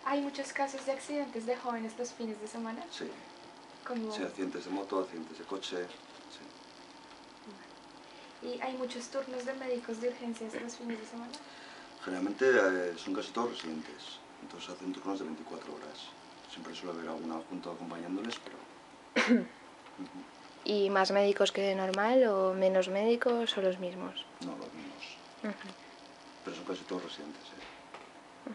¿Hay muchos casos de accidentes de jóvenes los fines de semana? Sí. ¿Cómo? Sí, accidentes de moto, accidentes de coche, sí. ¿Y hay muchos turnos de médicos de urgencias los fines de semana? Generalmente son casi todos residentes, entonces hacen turnos de 24 horas. Siempre suele haber alguna junta acompañándoles, pero... ¿Y más médicos que de normal o menos médicos o los mismos? No, los mismos. Pero son casi todos residentes, ¿eh?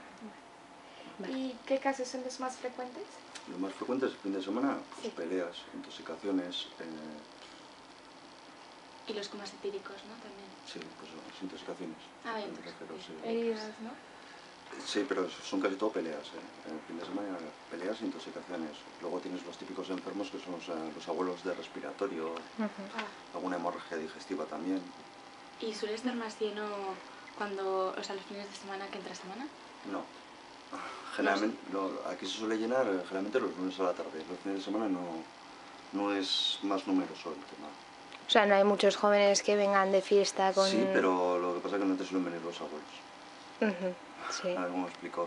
Vale. ¿Y qué casos son los más frecuentes? Los más frecuentes el fin de semana, pues Sí. peleas, intoxicaciones, Y los comas etíricos, ¿no? También. sí, pues las intoxicaciones. Ah, Heridas, ¿no? Sí, pero son casi todo peleas, ¿eh? El fin de semana peleas e intoxicaciones. Luego tienes los típicos enfermos que son los abuelos de respiratorio, alguna hemorragia digestiva también. ¿Y suele estar más lleno cuando, o sea, los fines de semana que entre semana? No. Generalmente, aquí se suele llenar generalmente los lunes a la tarde. Los fines de semana no es más numeroso el tema. O sea, no hay muchos jóvenes que vengan de fiesta con... Sí, pero lo que pasa es que no te suelen venir los abuelos. Sí. A ver cómo explico.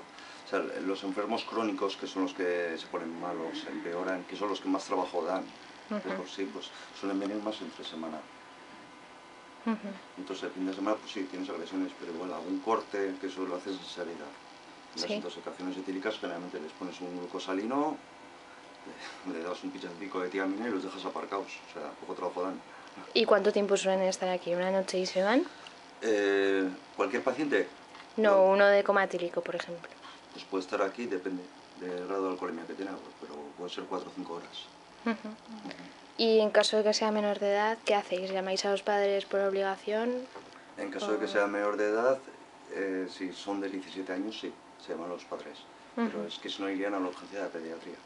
O sea, los enfermos crónicos, que son los que se ponen malos, empeoran, que son los que más trabajo dan, de por sí, pues suelen venir más entre semana. Entonces el fin de semana, pues sí, tienes agresiones, pero igual algún corte, que eso lo haces en salida. Las intoxicaciones etílicas generalmente les pones un glucosalino, le das un pico de tiamina y los dejas aparcados, o sea, poco trabajo dan. ¿Y cuánto tiempo suelen estar aquí? ¿Una noche y se van? ¿Cualquier paciente? No, uno de coma etílico, por ejemplo. Pues puede estar aquí, depende del grado de alcoholemia que tenga, pero puede ser 4 o 5 horas. Y en caso de que sea menor de edad, ¿qué hacéis? ¿Llamáis a los padres por obligación? En caso de que sea menor de edad, si son de 17 años, sí, se llaman los padres. Pero es que si no irían a la urgencia de pediatría.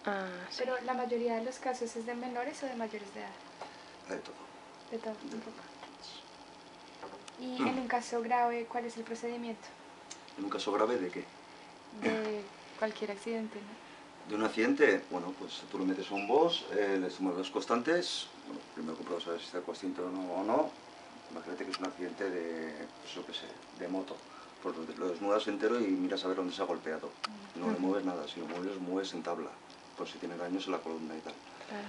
Ah, sí. Pero la mayoría de los casos es de menores o de mayores de edad. De todo. De todo, un poco. Y en un caso grave, ¿cuál es el procedimiento? ¿En un caso grave de qué? De cualquier accidente, ¿no? De un accidente, bueno, pues tú lo metes a un box, le sumas los constantes, bueno, primero compruebas a ver si está consciente o no. Imagínate que es un accidente de, pues yo qué sé, de moto. Pues lo desnudas entero y miras a ver dónde se ha golpeado. No le mueves nada, si lo mueves en tabla, por si tiene daños en la columna y tal. Claro.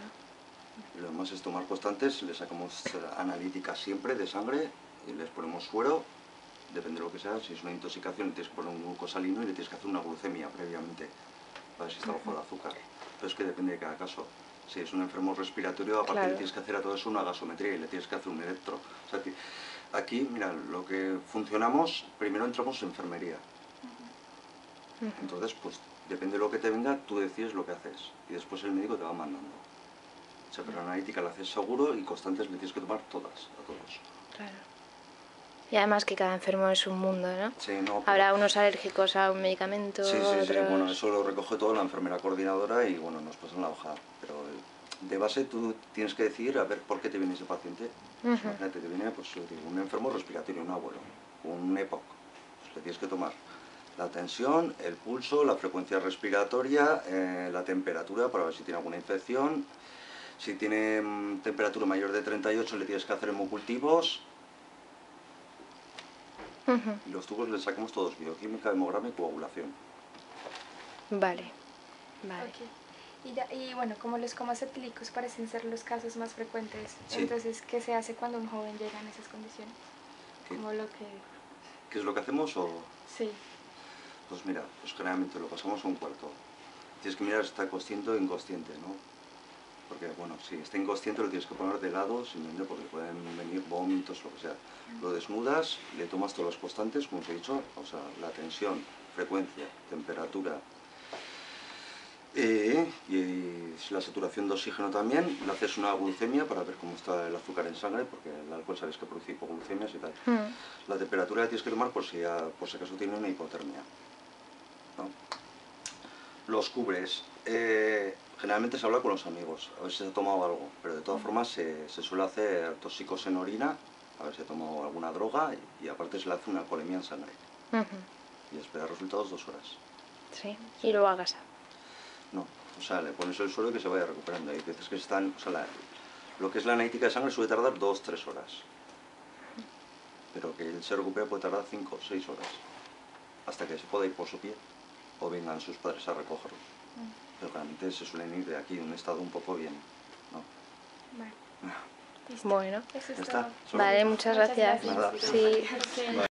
Y lo demás es tomar constantes, le sacamos analíticas siempre de sangre y les ponemos suero, depende de lo que sea. Si es una intoxicación, le tienes que poner un glucosalino y le tienes que hacer una glucemia previamente, para ver si está bajo de azúcar. Pero es que depende de cada caso. Si es un enfermo respiratorio, aparte le tienes que hacer a todo eso una gasometría y le tienes que hacer un electro. O sea, aquí, mira, lo que funcionamos, primero entramos en enfermería. Entonces, pues, depende de lo que te venga, tú decides lo que haces. Y después el médico te va mandando. O sea, pero la analítica la haces seguro y constantes le tienes que tomar todas, a todos. Claro. Y además que cada enfermo es un mundo, ¿no? Sí, no, Habrá unos alérgicos a un medicamento, sí, otros... bueno, eso lo recoge todo la enfermera coordinadora y bueno, nos pasan la hoja. Pero de base tú tienes que decidir a ver por qué te viene ese paciente. Pues, imagínate, te viene pues, un enfermo respiratorio, un abuelo, un EPOC. Pues le tienes que tomar la tensión, el pulso, la frecuencia respiratoria, la temperatura para ver si tiene alguna infección. Si tiene temperatura mayor de 38 le tienes que hacer hemocultivos. Y los tubos les sacamos todos, bioquímica, hemograma y coagulación. Vale. Okay. Y bueno, como los comas etílicos parecen ser los casos más frecuentes, Sí. entonces, ¿qué se hace cuando un joven llega en esas condiciones? Como lo que... ¿Qué es lo que hacemos? Sí. Pues mira, pues generalmente lo pasamos a un cuarto. Tienes que mirar si está consciente o inconsciente, ¿no? Porque, bueno, si está inconsciente lo tienes que poner de lado, simplemente porque pueden venir vómitos o lo que sea. Lo desnudas, le tomas todos los constantes, como os he dicho, o sea, la tensión, frecuencia, temperatura, y la saturación de oxígeno también, le haces una glucemia para ver cómo está el azúcar en sangre, porque el alcohol sabes que produce hipoglucemias y tal. La temperatura la tienes que tomar por si acaso tiene una hipotermia, ¿no? Los cubres, generalmente se habla con los amigos, a ver si se ha tomado algo, pero de todas formas se suele hacer tóxicos en orina, a ver si ha tomado alguna droga, y aparte se le hace una alcoholemia en sangre. Y espera resultados 2 horas. Sí, y luego hagas. No, o sea, le pones el suelo y que se vaya recuperando. Hay veces que están, o sea, lo que es la analítica de sangre suele tardar 2 o 3 horas. Pero que él se recupere puede tardar 5 o 6 horas. Hasta que se pueda ir por su pie. o vengan sus padres a recogerlos. Pero realmente se suelen ir de aquí en un estado un poco bien, ¿no? Vale. Listo. Bueno, Eso Ya es está. todo. ¿Solo? vale, muchas gracias. Nada. Sí. Porque